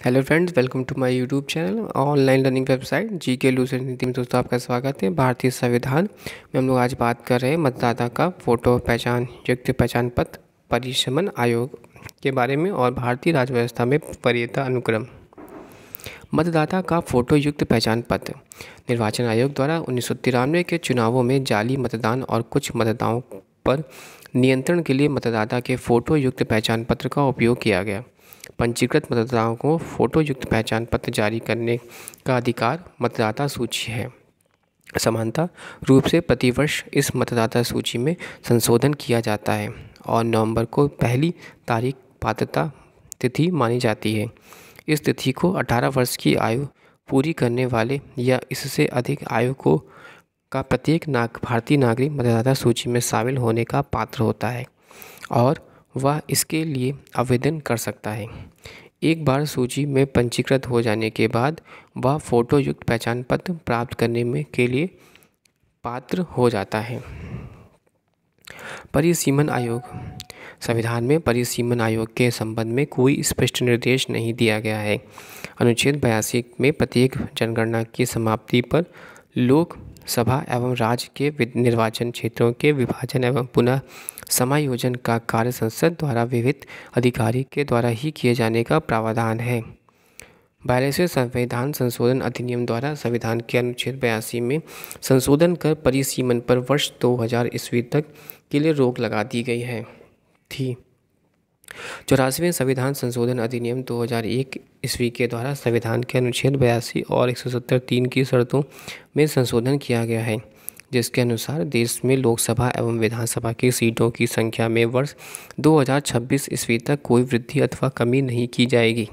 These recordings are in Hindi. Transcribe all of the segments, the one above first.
Hello friends, welcome to my YouTube channel online learning website GK Lucent नीति में। दोस्तों, आपका स्वागत है। भारतीय संविधान में हम लोग आज बात कर रहे हैं मतदाता का फोटो पहचान युक्त पहचान पत्र परिसीमन आयोग के बारे में और भारतीय राज्य व्यवस्था में वरीयता अनुक्रम। मतदाता का फोटो युक्त पहचान पत्र निर्वाचन आयोग द्वारा 1993 के चुनावों में जाली मतदान और कुछ मतदाताओं पर नियंत्रण के लिए मतदाता के फोटो युक्त पहचान पत्र का उपयोग किया गया। पंजीकृत मतदाताओं को फोटो युक्त पहचान पत्र जारी करने का अधिकार मतदाता सूची है। समानता रूप से प्रतिवर्ष इस मतदाता सूची में संशोधन किया जाता है और नवंबर को पहली तारीख पात्रता तिथि मानी जाती है। इस तिथि को 18 वर्ष की आयु पूरी करने वाले या इससे अधिक आयु को का प्रत्येक भारतीय नागरिक मतदाता सूची में शामिल होने का पात्र होता है और वह इसके लिए आवेदन कर सकता है। एक बार सूची में पंजीकृत हो जाने के बाद वह फोटो युक्त पहचान पत्र प्राप्त करने के लिए पात्र हो जाता है। परिसीमन आयोग। संविधान में परिसीमन आयोग के संबंध में कोई स्पष्ट निर्देश नहीं दिया गया है। अनुच्छेद 82 में प्रत्येक जनगणना की समाप्ति पर लोक सभा एवं राज्य के निर्वाचन क्षेत्रों के विभाजन एवं पुनः समायोजन का कार्य संसद द्वारा विविध अधिकारी के द्वारा ही किए जाने का प्रावधान है। 42वें संविधान संशोधन अधिनियम द्वारा संविधान के अनुच्छेद 82 में संशोधन कर परिसीमन पर वर्ष 2000 ईस्वी तक के लिए रोक लगा दी गई है थी। 84वें संविधान संशोधन अधिनियम 2001 ईस्वी के द्वारा संविधान के अनुच्छेद 82 और 170(3) की शर्तों में संशोधन किया गया है, जिसके अनुसार देश में लोकसभा एवं विधानसभा की सीटों की संख्या में वर्ष 2026 ईस्वी तक कोई वृद्धि अथवा कमी नहीं की जाएगी।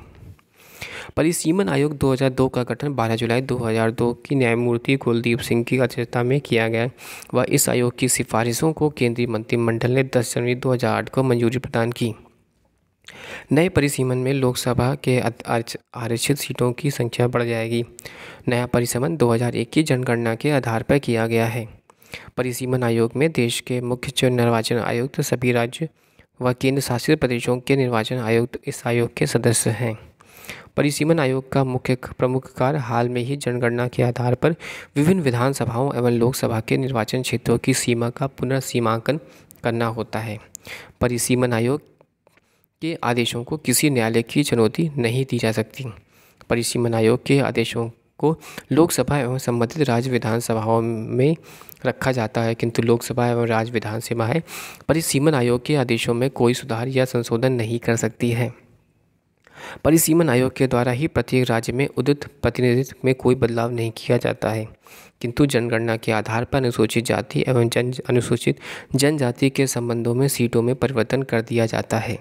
परिसीमन आयोग 2002 का गठन 12 जुलाई 2002 की न्यायमूर्ति कुलदीप सिंह की अध्यक्षता में किया गया व इस आयोग की सिफारिशों को केंद्रीय मंत्रिमंडल ने 10 जनवरी 2008 को मंजूरी प्रदान की। नए परिसीमन में लोकसभा के आरक्षित सीटों की संख्या बढ़ जाएगी। नया परिसीमन 2001 की जनगणना के आधार पर किया गया है। परिसीमन आयोग में देश के मुख्य निर्वाचन आयुक्त, सभी राज्य व केंद्र शासित प्रदेशों के निर्वाचन आयुक्त इस आयोग के सदस्य हैं। परिसीमन आयोग का प्रमुख कार्य हाल में ही जनगणना के आधार पर विभिन्न विधानसभाओं एवं लोकसभा के निर्वाचन क्षेत्रों की सीमा का पुनर्सीमांकन करना होता है। परिसीमन आयोग के आदेशों को किसी न्यायालय की चुनौती नहीं दी जा सकती। परिसीमन आयोग के आदेशों को लोकसभा एवं संबंधित राज्य विधानसभाओं में रखा जाता है, किंतु लोकसभा एवं राज्य विधानसभाएं परिसीमन आयोग के आदेशों में कोई सुधार या संशोधन नहीं कर सकती है। परिसीमन आयोग के द्वारा ही प्रत्येक राज्य में उदित प्रतिनिधित्व में कोई बदलाव नहीं किया जाता है, किंतु जनगणना के आधार पर अनुसूचित जाति एवं अनुसूचित जनजाति के संबंधों में सीटों में परिवर्तन कर दिया जाता है।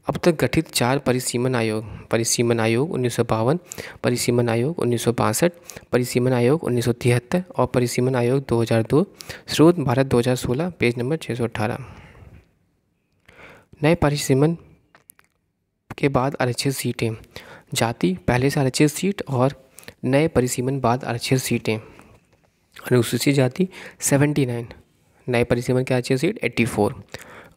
अब तक गठित 4 परिसीमन आयोग: परिसीमन आयोग 1952, परिसीमन आयोग 1962, परिसीमन आयोग 1973 और परिसीमन आयोग 2002। स्रोत भारत 2016, पेज नंबर 618। नए परिसीमन के बाद आरक्षित सीटें। जाति पहले से आरक्षित सीट और नए परिसीमन बाद आरक्षित सीटें। अनुसूचित जाति 79, नए परिसीमन के आरक्षित सीट 84।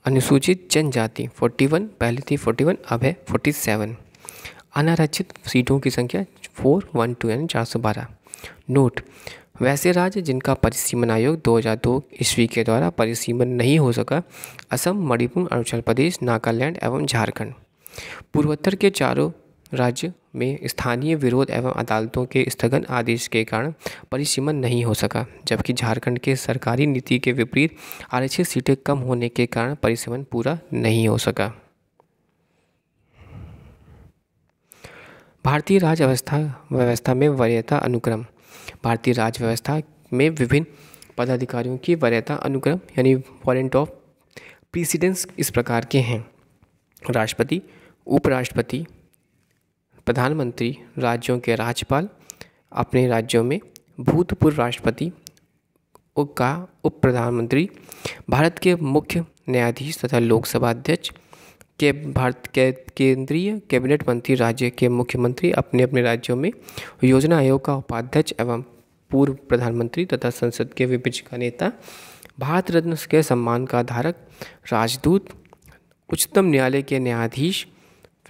अनुसूचित जनजाति 41, पहले थी 41 अब है 47। अनारक्षित सीटों की संख्या 412 यानी 412। नोट: वैसे राज्य जिनका परिसीमन आयोग 2002 ईस्वी के द्वारा परिसीमन नहीं हो सका: असम, मणिपुर, अरुणाचल प्रदेश, नागालैंड एवं झारखंड। पूर्वोत्तर के चारों राज्य में स्थानीय विरोध एवं अदालतों के स्थगन आदेश के कारण परिसीमन नहीं हो सका, जबकि झारखंड के सरकारी नीति के विपरीत आरक्षित सीटें कम होने के कारण परिसीमन पूरा नहीं हो सका। भारतीय राज्य व्यवस्था में वरीयता अनुक्रम। भारतीय राज्य व्यवस्था में विभिन्न पदाधिकारियों की वरीयता अनुक्रम यानी वॉरेंट ऑफ प्रीसिडेंस इस प्रकार के हैं: राष्ट्रपति, उपराष्ट्रपति, प्रधानमंत्री, राज्यों के राज्यपाल, अपने राज्यों में भूतपूर्व राष्ट्रपति का उप प्रधानमंत्री, भारत के मुख्य न्यायाधीश तथा लोकसभा अध्यक्ष के भारत के केंद्रीय कैबिनेट मंत्री, राज्य के मुख्यमंत्री, अपने अपने राज्यों में योजना आयोग का उपाध्यक्ष एवं पूर्व प्रधानमंत्री तथा संसद के विपक्ष का नेता, भारत रत्न के सम्मान का धारक, राजदूत, उच्चतम न्यायालय के न्यायाधीश,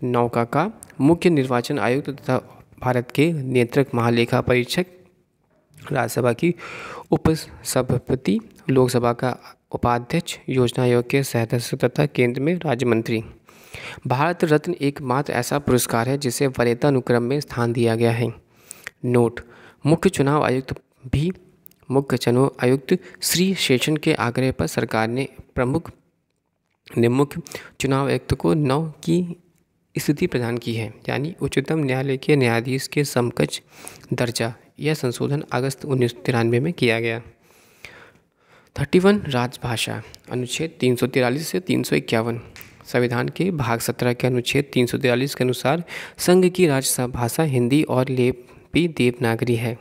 नौका का मुख्य निर्वाचन आयुक्त तथा भारत के नियंत्रक महालेखा परीक्षक, राज्यसभा की उपसभापति, लोकसभा का उपाध्यक्ष, योजना आयोग के सदस्य तथा केंद्र में राज्य मंत्री। भारत रत्न एकमात्र ऐसा पुरस्कार है जिसे वरीयता अनुक्रम में स्थान दिया गया है। नोट: मुख्य चुनाव आयुक्त श्री शेषन के आग्रह पर सरकार ने मुख्य चुनाव आयुक्त को 9 की स्थिति प्रदान की है, यानी उच्चतम न्यायालय के न्यायाधीश के समकक्ष दर्जा। यह संशोधन अगस्त 1993 में किया गया। 31 राजभाषा। अनुच्छेद 343 से 351 संविधान के भाग 17 के अनुच्छेद 343 के अनुसार संघ की राजभाषा हिंदी और लिपि देवनागरी है।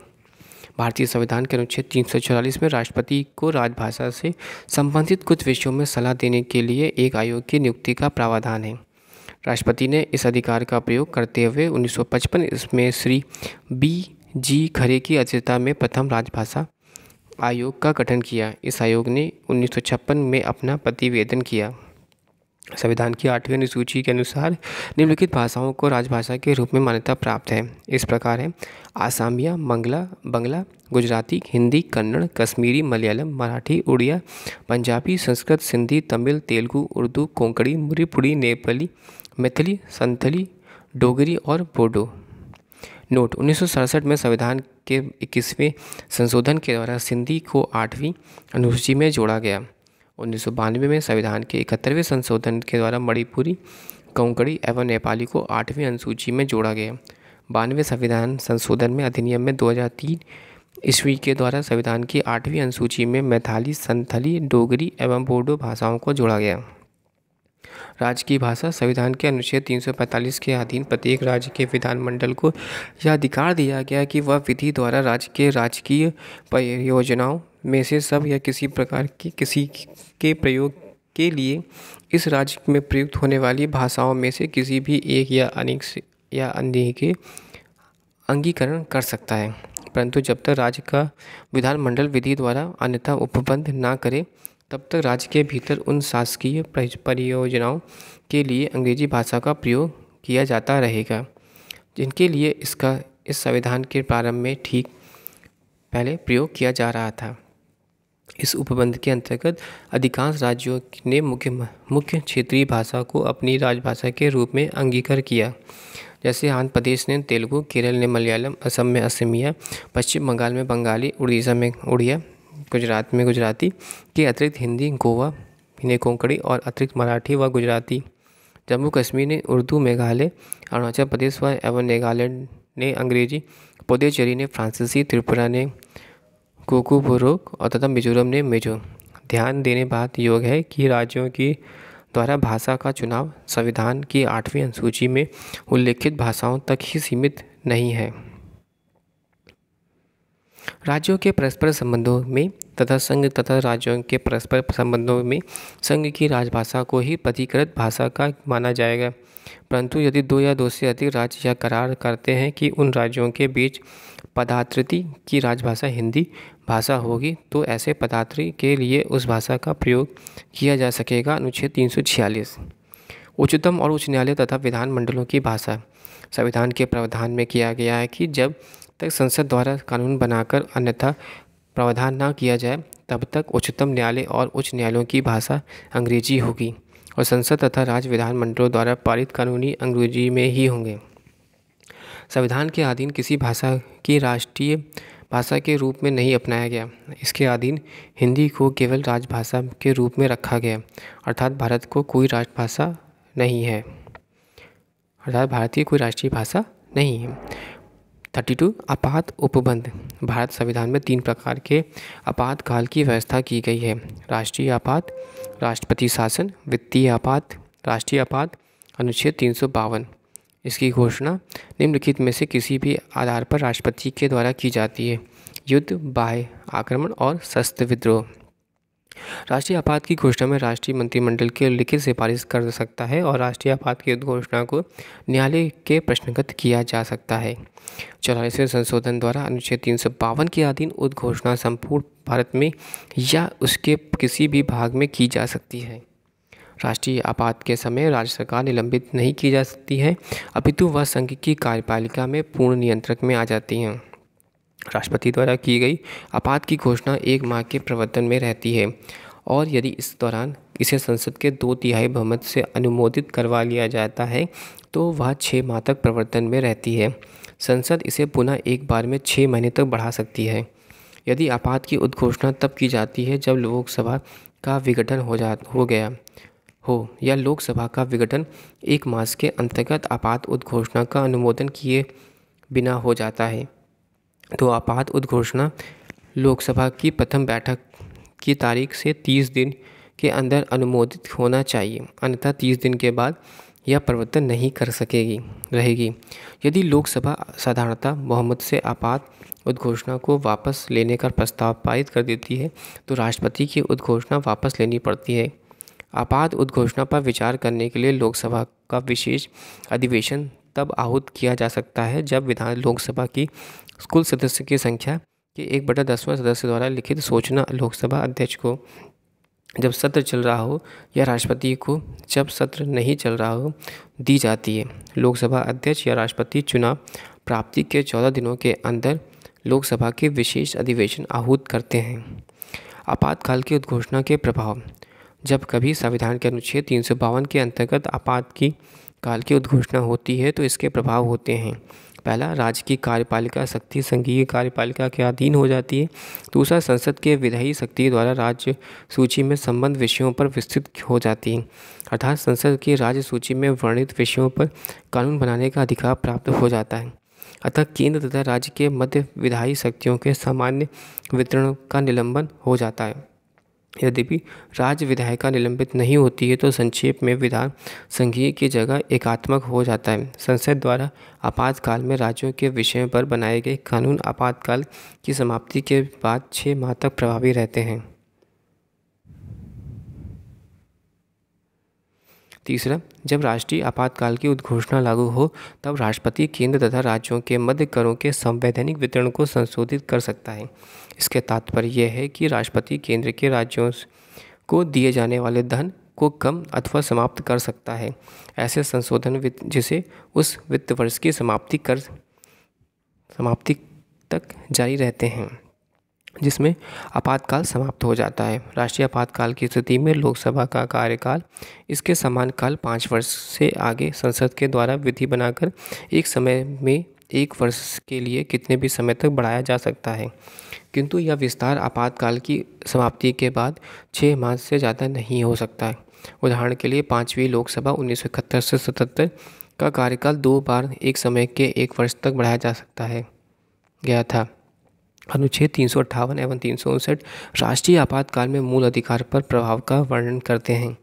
भारतीय संविधान के अनुच्छेद 344 में राष्ट्रपति को राजभाषा से संबंधित कुछ विषयों में सलाह देने के लिए एक आयोग की नियुक्ति का प्रावधान है। राष्ट्रपति ने इस अधिकार का प्रयोग करते हुए 1955 इसमें श्री B.G. खरे की अध्यक्षता में प्रथम राजभाषा आयोग का गठन किया। इस आयोग ने 1956 में अपना प्रतिवेदन किया। संविधान की 8वीं अनुसूची के अनुसार निम्नलिखित भाषाओं को राजभाषा के रूप में मान्यता प्राप्त है। इस प्रकार है: आसामिया, बंगला, गुजराती, हिंदी, कन्नड़, कश्मीरी, मलयालम, मराठी, उड़िया, पंजाबी, संस्कृत, सिंधी, तमिल, तेलुगु, उर्दू, कोंकणी, मणिपुरी, नेपाली, मैथिली, संथली, डोगरी और बोडो। नोट: 1967 में संविधान के 21वें संशोधन के द्वारा सिंधी को 8वीं अनुसूची में जोड़ा गया। 1992 में संविधान के 71वें संशोधन के द्वारा मणिपुरी, कोंकणी एवं नेपाली को 8वीं अनुसूची में जोड़ा गया। 92वें संविधान संशोधन में अधिनियम में 2003 ईस्वी के द्वारा संविधान की 8वीं अनुसूची में मैथिली, संथली, डोगरी एवं बोडो भाषाओं को जोड़ा गया। राज्य की भाषा। संविधान के अनुच्छेद 345 के अधीन प्रत्येक राज्य के विधानमंडल को यह अधिकार दिया गया कि वह विधि द्वारा राज्य के राजकीय परियोजनाओं में से सब या किसी प्रकार की किसी के प्रयोग के लिए इस राज्य में प्रयुक्त होने वाली भाषाओं में से किसी भी एक या अनेक या अन्य के अंगीकरण कर सकता है, परंतु जब तक राज्य का विधानमंडल विधि द्वारा अन्यथा उपबंध ना करे तब तक राज्य के भीतर उन शासकीय परियोजनाओं के लिए अंग्रेजी भाषा का प्रयोग किया जाता रहेगा जिनके लिए इसका इस संविधान के प्रारंभ में ठीक पहले प्रयोग किया जा रहा था। इस उपबंध के अंतर्गत अधिकांश राज्यों ने मुख्य क्षेत्रीय भाषा को अपनी राजभाषा के रूप में अंगीकार किया, जैसे आंध्र प्रदेश ने तेलुगु, केरल ने मलयालम, असम में असमिया, पश्चिम बंगाल में बंगाली, उड़ीसा में उड़िया, गुजरात में गुजराती के अतिरिक्त हिंदी, गोवा ने कोंकणी और अतिरिक्त मराठी व गुजराती, जम्मू कश्मीर ने उर्दू, मेघालय, अरुणाचल प्रदेश व एवं नागालैंड ने अंग्रेजी, पुडुचेरी ने फ्रांसीसी, त्रिपुरा ने कोकुबोरोक और तथा मिजोरम ने मिजो। ध्यान देने बात योग है कि राज्यों की द्वारा भाषा का चुनाव संविधान की 8वीं अनुसूची में उल्लेखित भाषाओं तक ही सीमित नहीं है। राज्यों के परस्पर संबंधों में तथा संघ तथा राज्यों के परस्पर संबंधों में संघ की राजभाषा को ही प्राधिकृत भाषा का माना जाएगा, परंतु यदि 2 या 2 से अधिक राज्य यह करार करते हैं कि उन राज्यों के बीच पदाधिकृत की राजभाषा हिंदी भाषा होगी तो ऐसे पदाधिकृत के लिए उस भाषा का प्रयोग किया जा सकेगा। अनुच्छेद 346 उच्चतम और उच्च न्यायालय तथा विधानमंडलों की भाषा। संविधान के प्रावधान में किया गया है कि जब तक संसद द्वारा कानून बनाकर अन्यथा प्रावधान न किया जाए तब तक उच्चतम न्यायालय और उच्च न्यायालयों की भाषा अंग्रेजी होगी और संसद तथा राज्य विधानमंडलों द्वारा पारित कानूनी अंग्रेजी में ही होंगे। संविधान के अधीन किसी भाषा की राष्ट्रीय भाषा के रूप में नहीं अपनाया गया। इसके अधीन हिंदी को केवल राजभाषा के रूप में रखा गया, अर्थात भारत को कोई राजभाषा नहीं है, अर्थात भारतीय कोई राष्ट्रीय भाषा नहीं है। 32 आपात उपबंध। भारत संविधान में 3 प्रकार के आपातकाल की व्यवस्था की गई है: राष्ट्रीय आपात, राष्ट्रपति शासन, वित्तीय आपात। राष्ट्रीय आपात अनुच्छेद 352। इसकी घोषणा निम्नलिखित में से किसी भी आधार पर राष्ट्रपति के द्वारा की जाती है: युद्ध, बाह्य आक्रमण और सशस्त्र विद्रोह। राष्ट्रीय आपात की घोषणा में राष्ट्रीय मंत्रिमंडल के लिखित सिफारिश कर सकता है और राष्ट्रीय आपात की घोषणा को न्यायालय के प्रश्नगत किया जा सकता है। 44वें संशोधन द्वारा अनुच्छेद 352 के अधीन उद्घोषणा संपूर्ण भारत में या उसके किसी भी भाग में की जा सकती है। राष्ट्रीय आपात के समय राज्य सरकार निलंबित नहीं की जा सकती है, अपितु वह संघ की कार्यपालिका में पूर्ण नियंत्रण में आ जाती हैं। राष्ट्रपति द्वारा की गई आपात की घोषणा 1 माह के प्रवर्तन में रहती है और यदि इस दौरान इसे संसद के 2/3 बहुमत से अनुमोदित करवा लिया जाता है तो वह 6 माह तक प्रवर्तन में रहती है। संसद इसे पुनः एक बार में 6 महीने तक बढ़ा सकती है। यदि आपात की उद्घोषणा तब की जाती है जब लोकसभा का विघटन हो गया हो या लोकसभा का विघटन 1 मास के अंतर्गत आपात उद्घोषणा का अनुमोदन किए बिना हो जाता है, तो आपात उद्घोषणा लोकसभा की प्रथम बैठक की तारीख से 30 दिन के अंदर अनुमोदित होना चाहिए, अन्यथा 30 दिन के बाद यह प्रवर्तन नहीं कर रहेगी। यदि लोकसभा साधारणतः बहुमत से आपात उद्घोषणा को वापस लेने का प्रस्ताव पारित कर देती है तो राष्ट्रपति की उद्घोषणा वापस लेनी पड़ती है। आपात उद्घोषणा पर विचार करने के लिए लोकसभा का विशेष अधिवेशन तब आहूत किया जा सकता है जब लोकसभा की कुल सदस्य की संख्या के 1/10 सदस्य द्वारा लिखित सूचना लोकसभा अध्यक्ष को जब सत्र चल रहा हो या राष्ट्रपति को जब सत्र नहीं चल रहा हो दी जाती है। लोकसभा अध्यक्ष या राष्ट्रपति चुनाव प्राप्ति के 14 दिनों के अंदर लोकसभा के विशेष अधिवेशन आहूत करते हैं। आपातकाल की उद्घोषणा के प्रभाव। जब कभी संविधान के अनुच्छेद 352 के अंतर्गत काल की उद्घोषणा होती है तो इसके प्रभाव होते हैं। पहला, राज्य की कार्यपालिका शक्ति संघीय कार्यपालिका के अधीन हो जाती है। दूसरा, संसद के विधायी शक्ति द्वारा राज्य सूची में संबद्ध विषयों पर विस्तृत हो जाती है, अर्थात संसद की राज्य सूची में वर्णित विषयों पर कानून बनाने का अधिकार प्राप्त हो जाता है। अतः केंद्र तथा राज्य के मध्य विधायी शक्तियों के सामान्य वितरण का निलंबन हो जाता है। यद्यपि राज्य विधायिका निलंबित नहीं होती है तो संक्षेप में विधान संघीय की जगह एकात्मक हो जाता है। संसद द्वारा आपातकाल में राज्यों के विषयों पर बनाए गए कानून आपातकाल की समाप्ति के बाद 6 माह तक प्रभावी रहते हैं। तीसरा, जब राष्ट्रीय आपातकाल की उद्घोषणा लागू हो तब राष्ट्रपति केंद्र तथा राज्यों के मध्य करों के संवैधानिक वितरण को संशोधित कर सकता है। इसके तात्पर्य यह है कि राष्ट्रपति केंद्र के राज्यों को दिए जाने वाले धन को कम अथवा समाप्त कर सकता है। ऐसे संशोधन जिसे उस वित्त वर्ष की समाप्ति तक जारी रहते हैं जिसमें आपातकाल समाप्त हो जाता है। राष्ट्रीय आपातकाल की स्थिति में लोकसभा का कार्यकाल इसके समान काल 5 वर्ष से आगे संसद के द्वारा विधि बनाकर एक समय में 1 वर्ष के लिए कितने भी समय तक बढ़ाया जा सकता है, किंतु यह विस्तार आपातकाल की समाप्ति के बाद 6 माह से ज़्यादा नहीं हो सकता है। उदाहरण के लिए 5वीं लोकसभा 1971 से 77 का कार्यकाल 2 बार एक समय के 1 वर्ष तक बढ़ाया जा सकता है गया था। अनुच्छेद 358 एवं 359 राष्ट्रीय आपातकाल में मूल अधिकार पर प्रभाव का वर्णन करते हैं।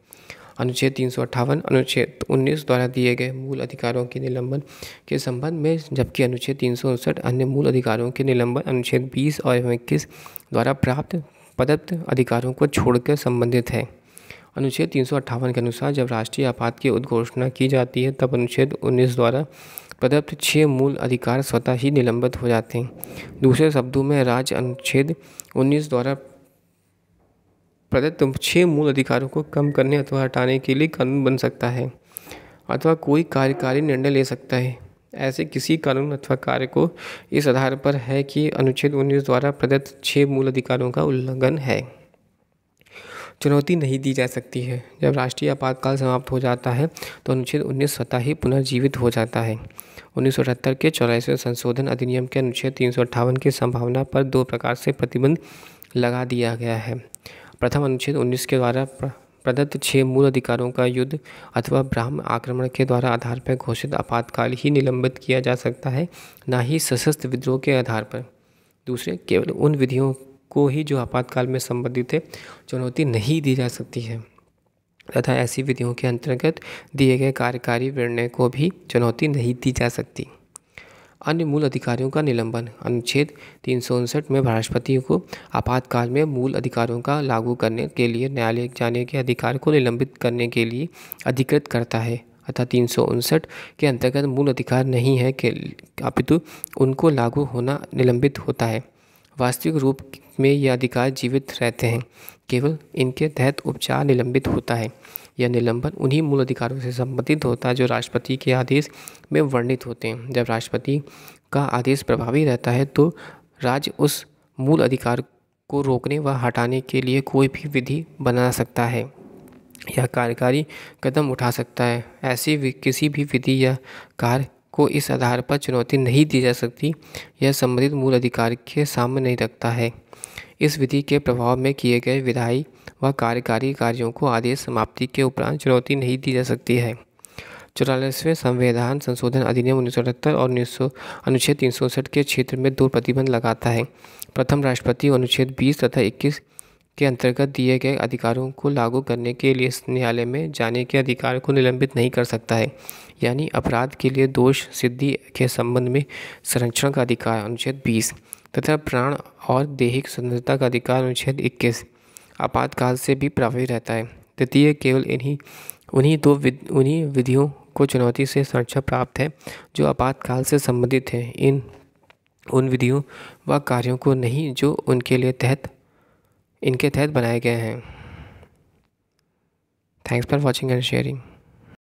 अनुच्छेद 358 अनुच्छेद 19 द्वारा दिए गए मूल अधिकारों के निलंबन के संबंध में, जबकि अनुच्छेद 359 अन्य मूल अधिकारों के निलंबन अनुच्छेद 20 और 21 द्वारा प्राप्त प्रदत्त अधिकारों को छोड़कर संबंधित है। अनुच्छेद 358 के अनुसार जब राष्ट्रीय आपात की उद्घोषणा की जाती है तब अनुच्छेद 19 द्वारा प्रदत्त 6 मूल अधिकार स्वतः ही निलंबित हो जाते हैं। दूसरे शब्दों में, राज्य अनुच्छेद 19 द्वारा प्रदत्त 6 मूल अधिकारों को कम करने अथवा हटाने के लिए कानून बन सकता है अथवा कोई कार्यकारी निर्णय ले सकता है। ऐसे किसी कानून अथवा कार्य को इस आधार पर है कि अनुच्छेद 19 द्वारा प्रदत्त 6 मूल अधिकारों का उल्लंघन है, चुनौती नहीं दी जा सकती है। जब राष्ट्रीय आपातकाल समाप्त हो जाता है तो अनुच्छेद 19 स्वतः ही पुनर्जीवित हो जाता है। 1978 के 84वें संशोधन अधिनियम के अनुच्छेद 358 की संभावना पर 2 प्रकार से प्रतिबंध लगा दिया गया है। प्रथम, अनुच्छेद 19 के द्वारा प्रदत्त 6 मूल अधिकारों का युद्ध अथवा ब्रह्म आक्रमण के द्वारा आधार पर घोषित आपातकाल ही निलंबित किया जा सकता है, ना ही सशस्त्र विद्रोह के आधार पर। दूसरे, केवल उन विधियों को ही जो आपातकाल में संबंधित है चुनौती नहीं दी जा सकती है तथा ऐसी विधियों के अंतर्गत दिए गए कार्यकारी निर्णय को भी चुनौती नहीं दी जा सकती। अन्य मूल अधिकारियों का निलंबन। अनुच्छेद 359 में राष्ट्रपति को आपातकाल में मूल अधिकारों का लागू करने के लिए न्यायालय जाने के अधिकार को निलंबित करने के लिए अधिकृत करता है, अतः 359 के अंतर्गत मूल अधिकार नहीं है कि अपितु उनको लागू होना निलंबित होता है। वास्तविक रूप में ये अधिकार जीवित रहते हैं, केवल इनके तहत उपचार निलंबित होता है। या निलंबन उन्हीं मूल अधिकारों से संबंधित होता है जो राष्ट्रपति के आदेश में वर्णित होते हैं। जब राष्ट्रपति का आदेश प्रभावी रहता है तो राज्य उस मूल अधिकार को रोकने व हटाने के लिए कोई भी विधि बना सकता है या कार्यकारी कदम उठा सकता है। ऐसी किसी भी विधि या कार्य को इस आधार पर चुनौती नहीं दी जा सकती यह संबंधित मूल अधिकार के सामने नहीं रखता है। इस विधि के प्रभाव में किए गए विधायी व कार्यकारी कार्यों को आदेश समाप्ति के उपरांत चुनौती नहीं दी जा सकती है। 44वें संविधान संशोधन अधिनियम 1978 और अनुच्छेद 367 के क्षेत्र में 2 प्रतिबंध लगाता है। प्रथम, राष्ट्रपति अनुच्छेद 20 तथा 21 के अंतर्गत दिए गए अधिकारों को लागू करने के लिए न्यायालय में जाने के अधिकार को निलंबित नहीं कर सकता है, यानी अपराध के लिए दोष सिद्धि के संबंध में संरक्षण का अधिकार अनुच्छेद 20 तथा प्राण और दैहिक स्वतंत्रता का अधिकार अनुच्छेद 21 आपातकाल से भी प्रभावी रहता है। तृतीय, केवल उन्हीं विधियों को चुनौती से संरक्षण प्राप्त है जो आपातकाल से संबंधित हैं, उन विधियों व कार्यों को नहीं जो इनके तहत बनाए गए हैं। Thanks for watching and sharing.